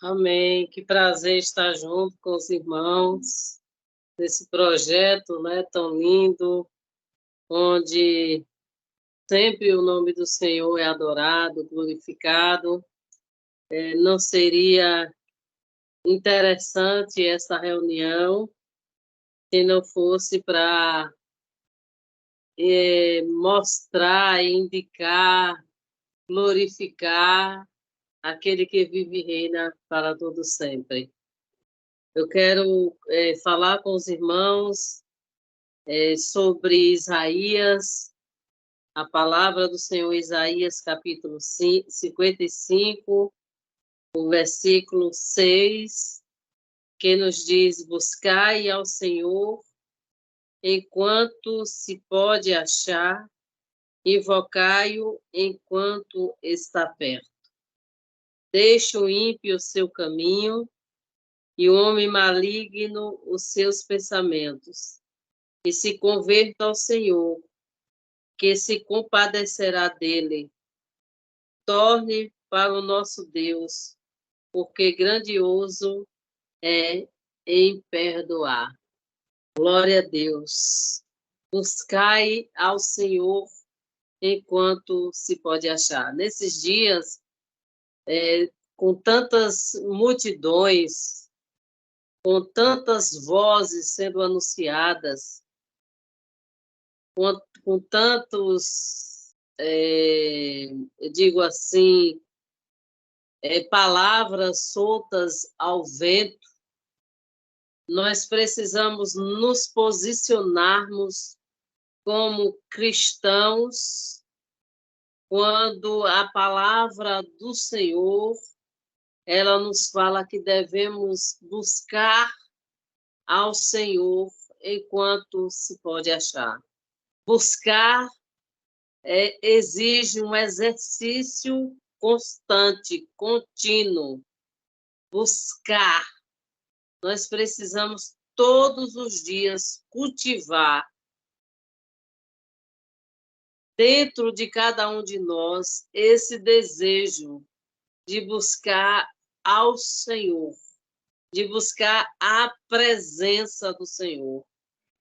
Amém. Que prazer estar junto com os irmãos nesse projeto, né, tão lindo, onde sempre o nome do Senhor é adorado, glorificado. Não seria interessante essa reunião se não fosse para mostrar, indicar, glorificar aquele que vive e reina para todo sempre. Eu quero falar com os irmãos sobre Isaías, a palavra do Senhor, Isaías, capítulo 55, o versículo 6, que nos diz: buscai ao Senhor enquanto se pode achar, invocai-o enquanto está perto. Deixe o ímpio o seu caminho e o homem maligno os seus pensamentos, e se converta ao Senhor, que se compadecerá dele. Torne para o nosso Deus, porque grandioso é em perdoar. Glória a Deus. Buscai ao Senhor enquanto se pode achar. Nesses dias, com tantas multidões, com tantas vozes sendo anunciadas, com tantos, eu digo assim, palavras soltas ao vento, nós precisamos nos posicionarmos como cristãos quando a palavra do Senhor, ela nos fala que devemos buscar ao Senhor enquanto se pode achar. Buscar exige um exercício constante, contínuo. Buscar. Nós precisamos todos os dias cultivar dentro de cada um de nós esse desejo de buscar ao Senhor, de buscar a presença do Senhor.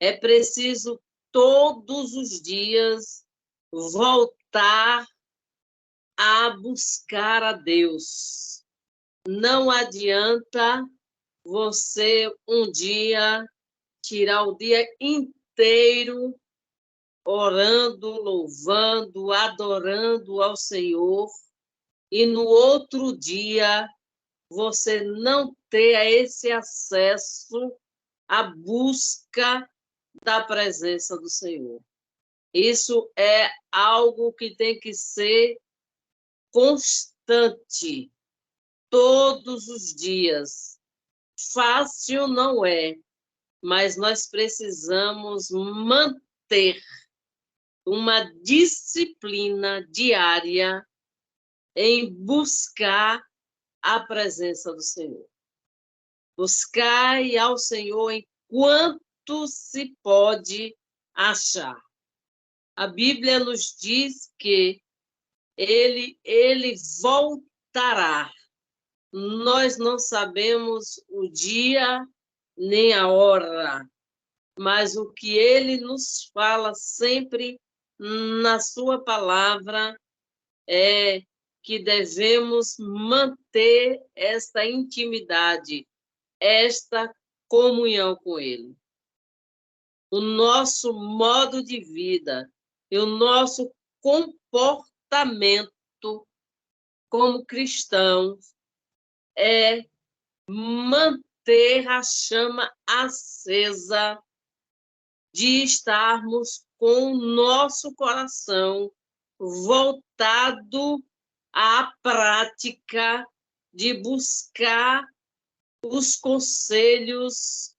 É preciso todos os dias voltar a buscar a Deus. Não adianta você um dia tirar o dia inteiro orando, louvando, adorando ao Senhor, e no outro dia você não ter esse acesso à busca da presença do Senhor. Isso é algo que tem que ser constante, todos os dias. Fácil não é, mas nós precisamos manter uma disciplina diária em buscar a presença do Senhor. Buscai ao Senhor enquanto se pode achar. A Bíblia nos diz que ele voltará. Nós não sabemos o dia nem a hora, mas o que ele nos fala sempre na sua palavra é que devemos manter esta intimidade, esta comunhão com ele. O nosso modo de vida e o nosso comportamento como cristãos é manter a chama acesa de estarmos com o nosso coração voltado à prática de buscar os conselhos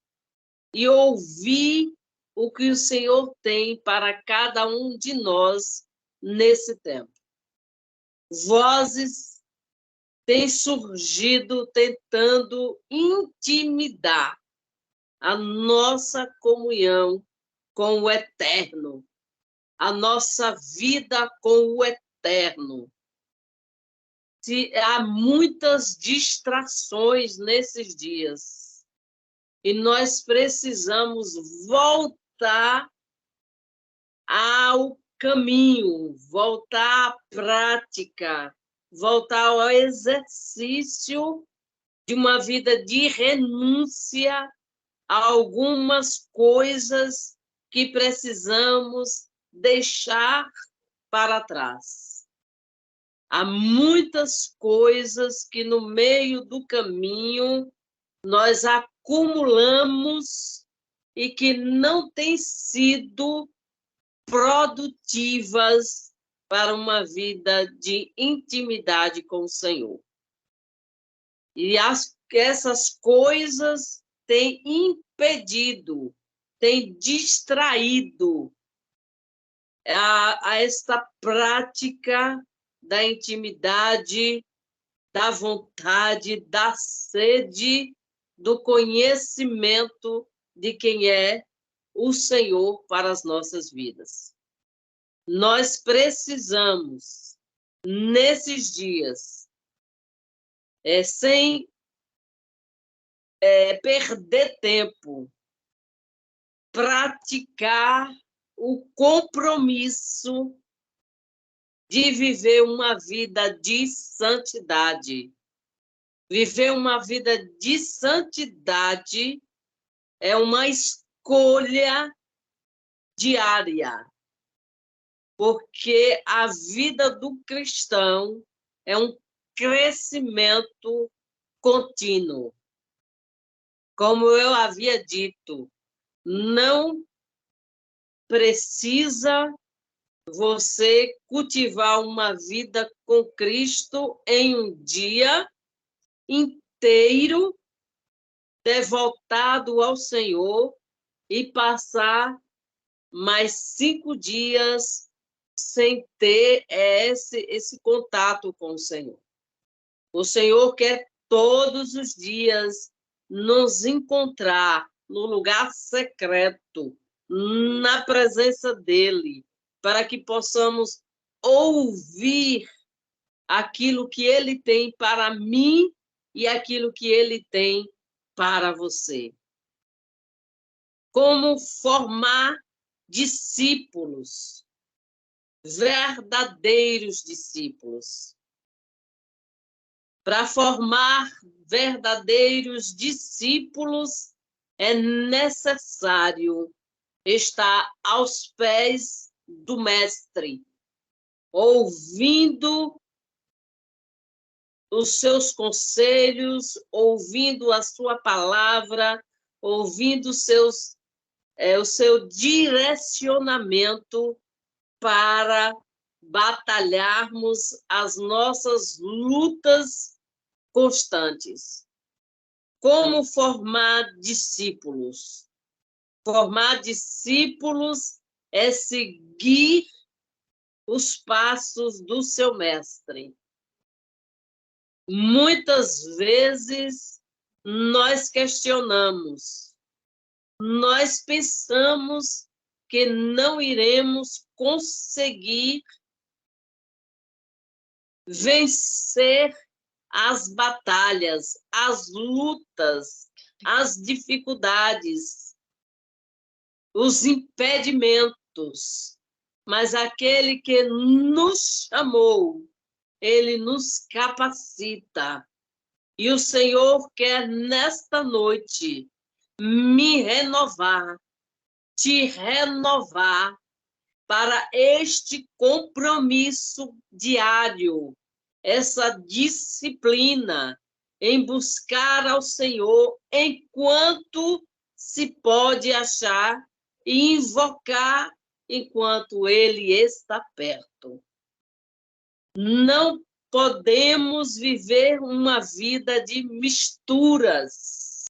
e ouvir o que o Senhor tem para cada um de nós nesse tempo. Vozes têm surgido tentando intimidar a nossa comunhão com o eterno, a nossa vida com o eterno. há muitas distrações nesses dias. E nós precisamos voltar ao caminho, voltar à prática, voltar ao exercício de uma vida de renúncia a algumas coisas que precisamos deixar para trás. Há muitas coisas que no meio do caminho nós acumulamos e que não têm sido produtivas para uma vida de intimidade com o Senhor. E essas coisas têm impedido, têm distraído a esta prática da intimidade, da vontade, da sede, do conhecimento de quem é o Senhor para as nossas vidas. Nós precisamos, nesses dias, sem perder tempo, praticar o compromisso de viver uma vida de santidade. Viver uma vida de santidade é uma escolha diária, porque a vida do cristão é um crescimento contínuo. Como eu havia dito, não precisa você cultivar uma vida com Cristo em um dia inteiro, devotado ao Senhor, e passar mais 5 dias sem ter esse contato com o Senhor. O Senhor quer todos os dias nos encontrar no lugar secreto, na presença dele, para que possamos ouvir aquilo que ele tem para mim e aquilo que ele tem para você. Como formar discípulos, verdadeiros discípulos. Para formar verdadeiros discípulos, é necessário estar aos pés do Mestre, ouvindo os seus conselhos, ouvindo a sua palavra, ouvindo o seu direcionamento para batalharmos as nossas lutas constantes. Como formar discípulos? Formar discípulos é seguir os passos do seu mestre. Muitas vezes nós questionamos, nós pensamos que não iremos conseguir vencer as batalhas, as lutas, as dificuldades, os impedimentos. Mas aquele que nos chamou, ele nos capacita. E o Senhor quer, nesta noite, me renovar, te renovar para este compromisso diário, essa disciplina em buscar ao Senhor enquanto se pode achar e invocar enquanto Ele está perto. Não podemos viver uma vida de misturas.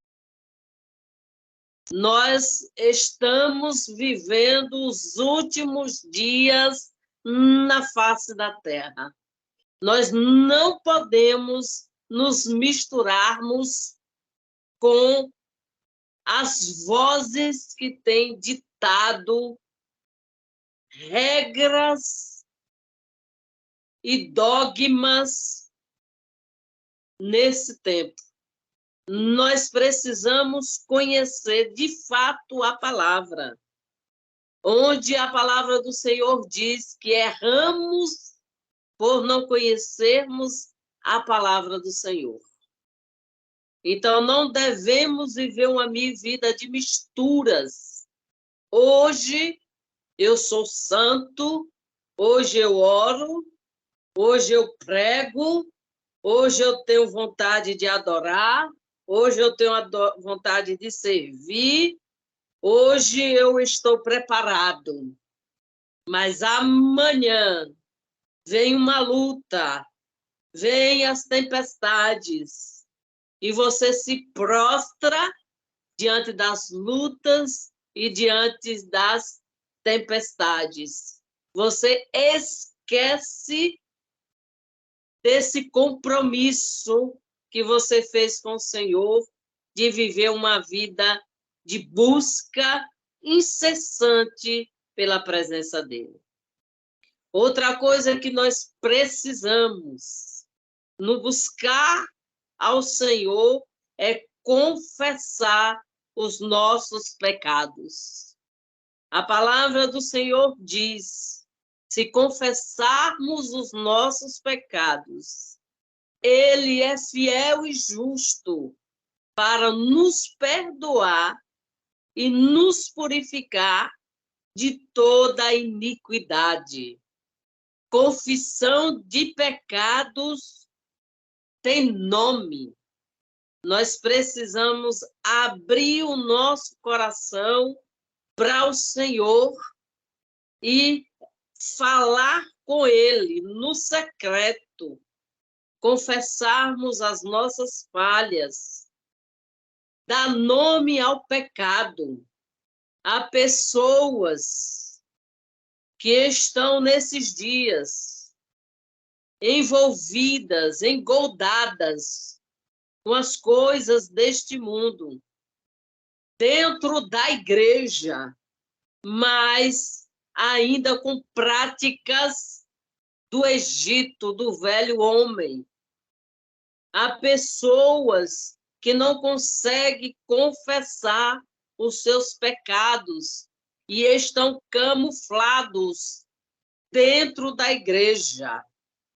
Nós estamos vivendo os últimos dias na face da terra. Nós não podemos nos misturarmos com as vozes que têm ditado regras e dogmas nesse tempo. Nós precisamos conhecer de fato a palavra, onde a palavra do Senhor diz que erramos por não conhecermos a palavra do Senhor. Então, não devemos viver uma vida de misturas. Hoje eu sou santo, hoje eu oro, hoje eu prego, hoje eu tenho vontade de adorar, hoje eu tenho vontade de servir, hoje eu estou preparado. Mas amanhã vem uma luta, vem as tempestades, e você se prostra diante das lutas e diante das tempestades. Você esquece desse compromisso que você fez com o Senhor de viver uma vida de busca incessante pela presença dele. Outra coisa que nós precisamos no buscar ao Senhor é confessar os nossos pecados. A palavra do Senhor diz: se confessarmos os nossos pecados, Ele é fiel e justo para nos perdoar e nos purificar de toda a iniquidade. Confissão de pecados tem nome. Nós precisamos abrir o nosso coração para o Senhor e falar com Ele no secreto, confessarmos as nossas falhas, dar nome ao pecado. Há pessoas que estão nesses dias envolvidas, engoldadas com as coisas deste mundo, dentro da igreja, mas ainda com práticas do Egito, do velho homem. Há pessoas que não conseguem confessar os seus pecados e estão camuflados dentro da igreja.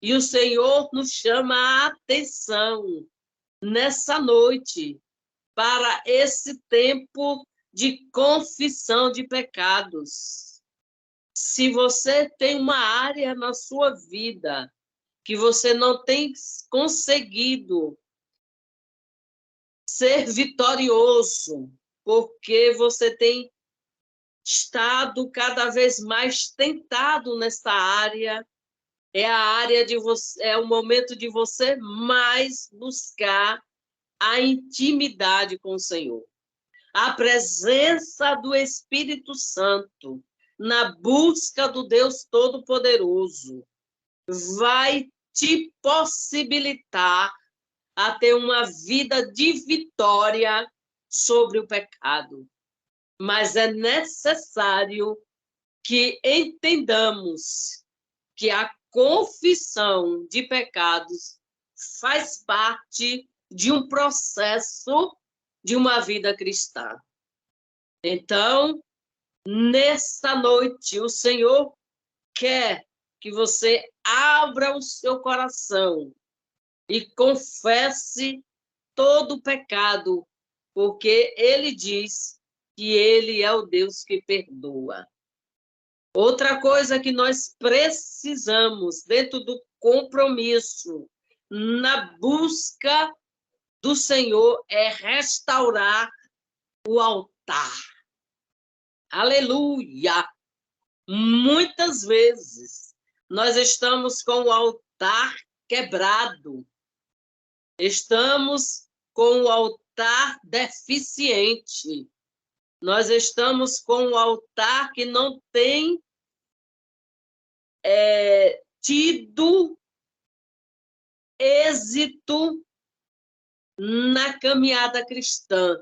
E o Senhor nos chama a atenção nessa noite para esse tempo de confissão de pecados. Se você tem uma área na sua vida que você não tem conseguido ser vitorioso, porque você tem estado cada vez mais tentado nesta área, é a área de você, é o momento de você mais buscar a intimidade com o Senhor. A presença do Espírito Santo na busca do Deus Todo-Poderoso vai te possibilitar a ter uma vida de vitória sobre o pecado. Mas é necessário que entendamos que a confissão de pecados faz parte de um processo de uma vida cristã. Então, nesta noite, o Senhor quer que você abra o seu coração e confesse todo o pecado, porque Ele diz que Ele é o Deus que perdoa. Outra coisa que nós precisamos, dentro do compromisso, na busca do Senhor, é restaurar o altar. Aleluia! Muitas vezes nós estamos com o altar quebrado, estamos com o altar deficiente, nós estamos com o altar que não tem tido êxito na caminhada cristã.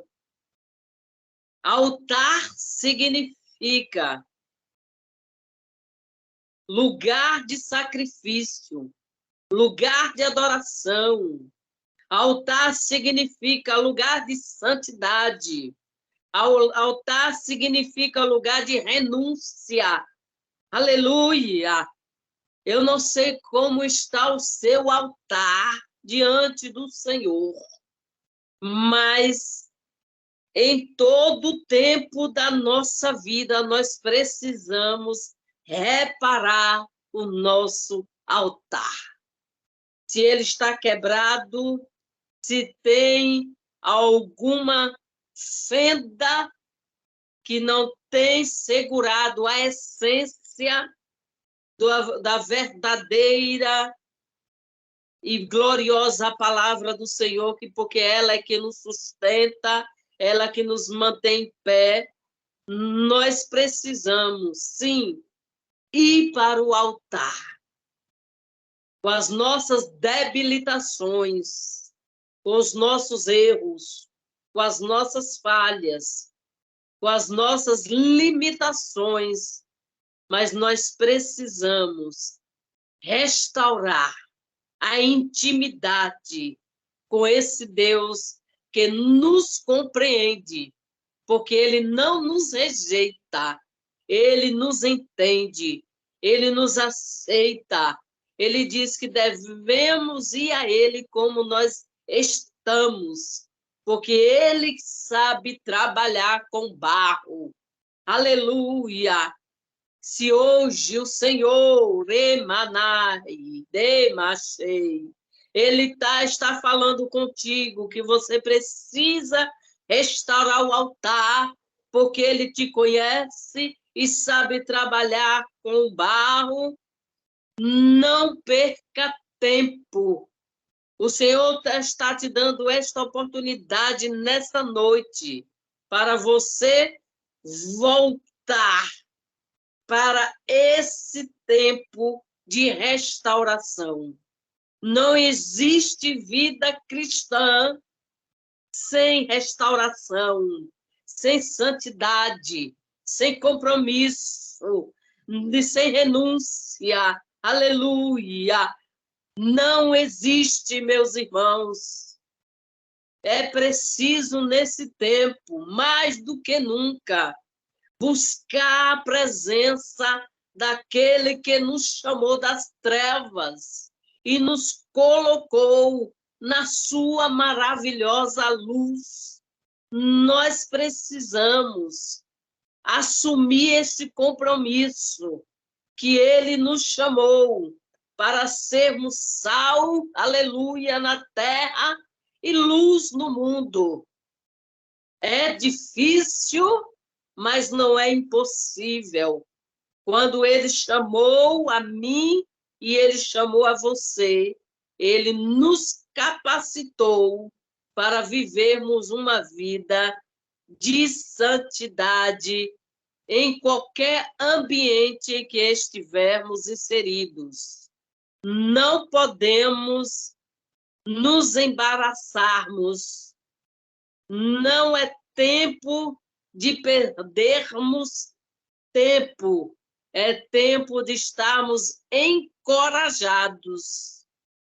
Altar significa lugar de sacrifício, lugar de adoração, Altar significa lugar de santidade. Altar significa lugar de renúncia. Aleluia! Eu não sei como está o seu altar diante do Senhor, mas em todo o tempo da nossa vida nós precisamos reparar o nosso altar. Se ele está quebrado, se tem alguma fenda que não tem segurado a essência da verdadeira e gloriosa palavra do Senhor, porque ela é que nos sustenta, ela que nos mantém em pé. Nós precisamos, sim, ir para o altar com as nossas debilitações, com os nossos erros, com as nossas falhas, com as nossas limitações, mas nós precisamos restaurar a intimidade com esse Deus que nos compreende, porque ele não nos rejeita, ele nos entende, ele nos aceita. Ele diz que devemos ir a ele como nós estamos, porque ele sabe trabalhar com barro. Aleluia! Se hoje o Senhor, Emanai, Demachei, ele está falando contigo que você precisa restaurar o altar, porque ele te conhece e sabe trabalhar com o barro. Não perca tempo. O Senhor está te dando esta oportunidade nesta noite para você voltar para esse tempo de restauração. Não existe vida cristã sem restauração, sem santidade, sem compromisso, sem renúncia. Aleluia! Não existe, meus irmãos. É preciso, nesse tempo, mais do que nunca, buscar a presença daquele que nos chamou das trevas e nos colocou na sua maravilhosa luz. Nós precisamos assumir esse compromisso que ele nos chamou para sermos sal, aleluia, na terra e luz no mundo. É difícil, mas não é impossível. Quando ele chamou a mim e ele chamou a você, ele nos capacitou para vivermos uma vida de santidade em qualquer ambiente em que estivermos inseridos. Não podemos nos embaraçarmos. Não é tempo de perdermos tempo. É tempo de estarmos encorajados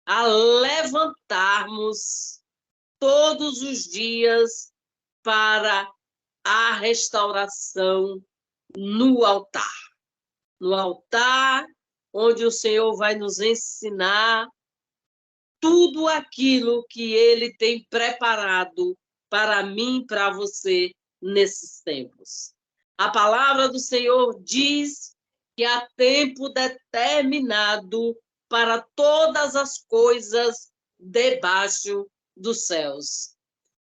a levantarmos todos os dias para a restauração no altar. No altar, onde o Senhor vai nos ensinar tudo aquilo que ele tem preparado para mim, para você, nesses tempos. A palavra do Senhor diz que há tempo determinado para todas as coisas debaixo dos céus.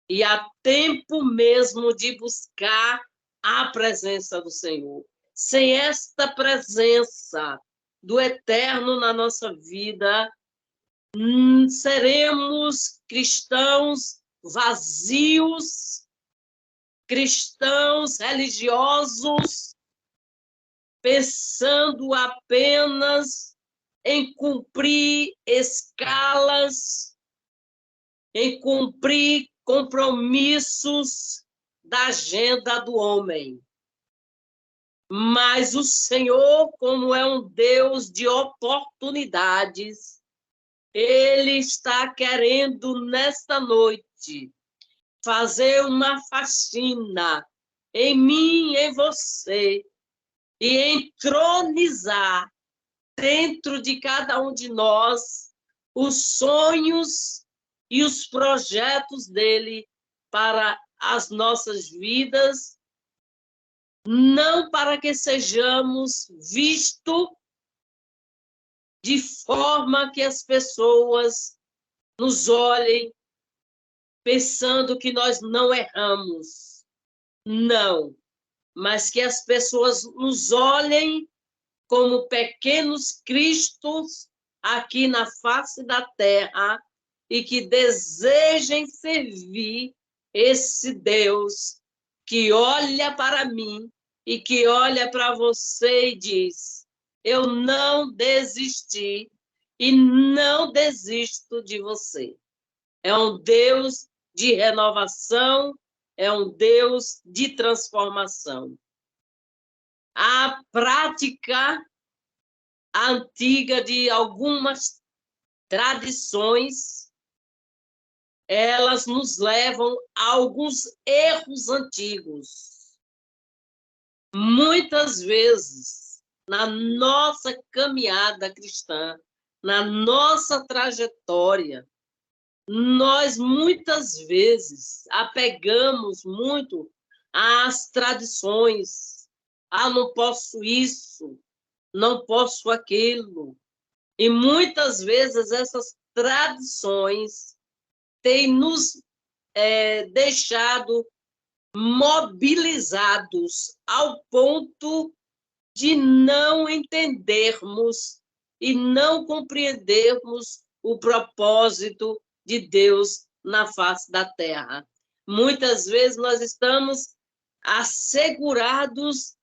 E há tempo mesmo de buscar a presença do Senhor. Sem esta presença do Eterno na nossa vida, seremos cristãos vazios, cristãos religiosos, pensando apenas em cumprir escalas, em cumprir compromissos da agenda do homem. Mas o Senhor, como é um Deus de oportunidades, Ele está querendo, nesta noite, fazer uma faxina em mim, em você, e entronizar dentro de cada um de nós os sonhos e os projetos dele para as nossas vidas, não para que sejamos vistos de forma que as pessoas nos olhem pensando que nós não erramos. Não, mas que as pessoas nos olhem como pequenos cristos aqui na face da terra e que desejem servir esse Deus que olha para mim e que olha para você e diz: eu não desisti e não desisto de você. É um Deus de renovação, é um Deus de transformação. A prática antiga de algumas tradições, elas nos levam a alguns erros antigos. Muitas vezes, na nossa caminhada cristã, na nossa trajetória, nós muitas vezes apegamos muito às tradições. Ah, não posso isso, não posso aquilo. E muitas vezes essas tradições têm nos deixado mobilizados ao ponto de não entendermos e não compreendermos o propósito de Deus na face da terra. Muitas vezes nós estamos assegurados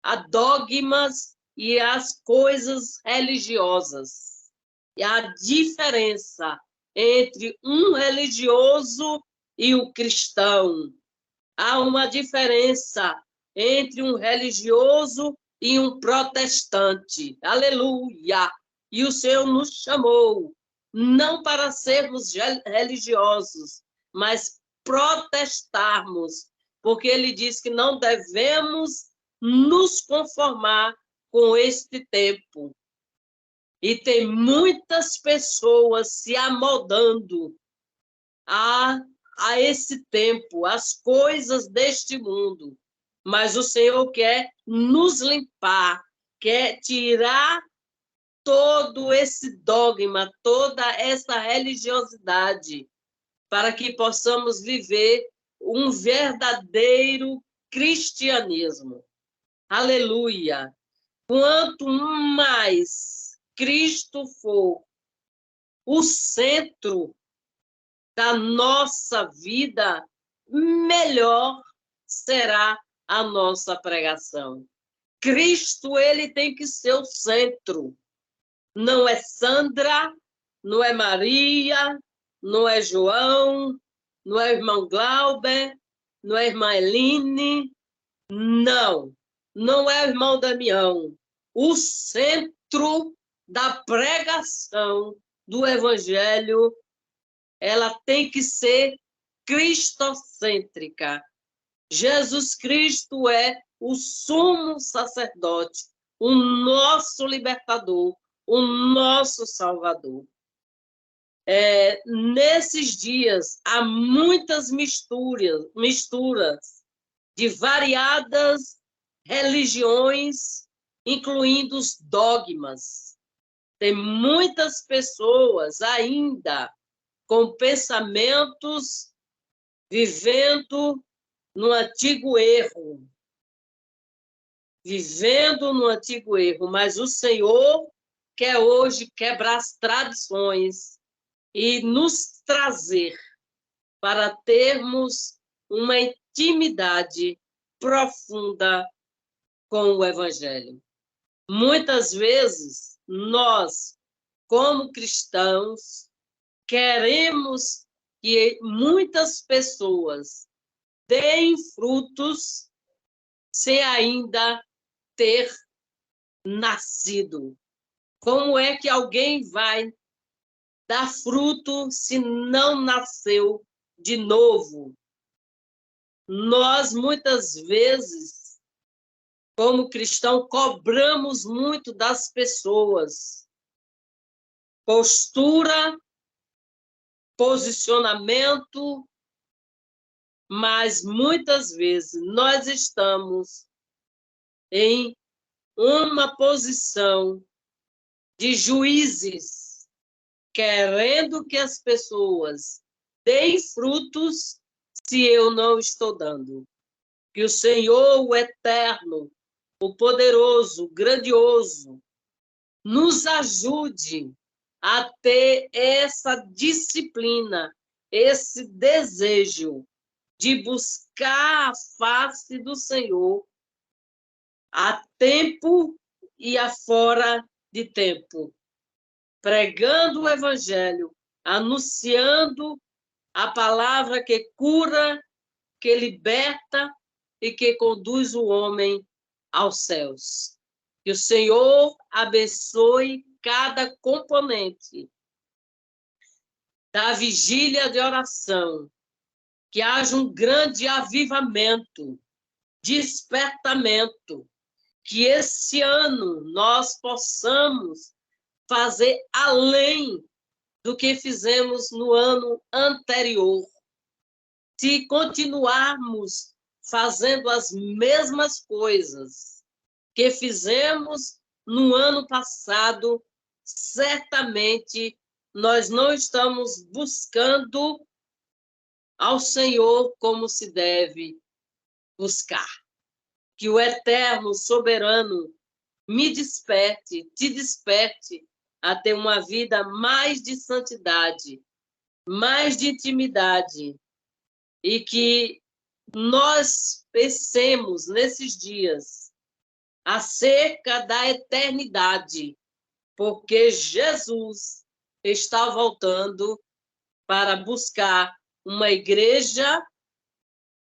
a dogmas e as coisas religiosas. E a diferença entre um religioso e o cristão. Há uma diferença entre um religioso e um protestante. Aleluia! E o Senhor nos chamou não para sermos religiosos, mas protestarmos, porque ele diz que não devemos nos conformar com este tempo. E tem muitas pessoas se amoldando a esse tempo, as coisas deste mundo. Mas o Senhor quer nos limpar, quer tirar todo esse dogma, toda essa religiosidade, para que possamos viver um verdadeiro cristianismo. Aleluia! Quanto mais Cristo for o centro da nossa vida, melhor será a nossa pregação. Cristo, ele tem que ser o centro. Não é Sandra, não é Maria, não é João, não é irmão Glauber, não é irmã Eline, não. Não é o irmão Damião. O centro da pregação do Evangelho, ela tem que ser cristocêntrica. Jesus Cristo é o sumo sacerdote, o nosso libertador, o nosso salvador. Nesses dias, há muitas misturas de variadas religiões, incluindo os dogmas. Tem muitas pessoas ainda com pensamentos vivendo no antigo erro. Vivendo no antigo erro. Mas o Senhor quer hoje quebrar as tradições e nos trazer para termos uma intimidade profunda com o Evangelho. Muitas vezes, nós, como cristãos, queremos que muitas pessoas deem frutos sem ainda ter nascido. Como é que alguém vai dar fruto se não nasceu de novo. Nós, muitas vezes, como cristãos, cobramos muito das pessoas. Postura, posicionamento, mas muitas vezes nós estamos em uma posição de juízes, querendo que as pessoas deem frutos se eu não estou dando. Que o Senhor, o Eterno, o Poderoso, o Grandioso, nos ajude a ter essa disciplina, esse desejo de buscar a face do Senhor a tempo e a fora de tempo, pregando o Evangelho, anunciando a palavra que cura, que liberta e que conduz o homem aos céus. Que o Senhor abençoe cada componente da vigília de oração, que haja um grande avivamento, despertamento, que esse ano nós possamos fazer além do que fizemos no ano anterior. Se continuarmos fazendo as mesmas coisas que fizemos no ano passado, certamente nós não estamos buscando ao Senhor como se deve buscar. Que o Eterno, Soberano, me desperte, te desperte a ter uma vida mais de santidade, mais de intimidade, e que nós pensemos nesses dias acerca da eternidade, porque Jesus está voltando para buscar uma igreja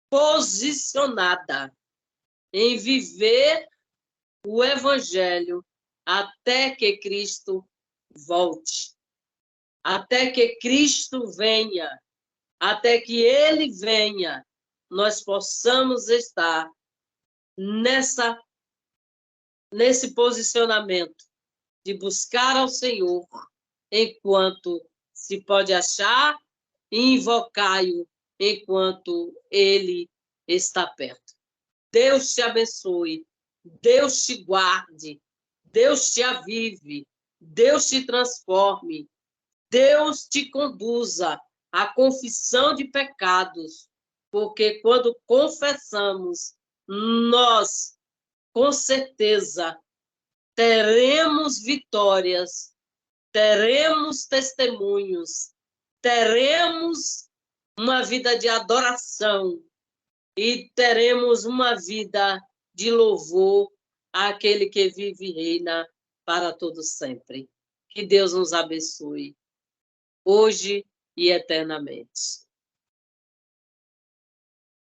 posicionada em viver o Evangelho até que Cristo volte, até que Cristo venha, até que Ele venha, nós possamos estar nesse posicionamento de buscar ao Senhor enquanto se pode achar e invocai-o enquanto Ele está perto. Deus te abençoe, Deus te guarde, Deus te avive, Deus te transforme, Deus te conduza à confissão de pecados, porque quando confessamos, nós, com certeza, teremos vitórias, teremos testemunhos, teremos uma vida de adoração e teremos uma vida de louvor àquele que vive e reina para todos sempre. Que Deus nos abençoe, hoje e eternamente.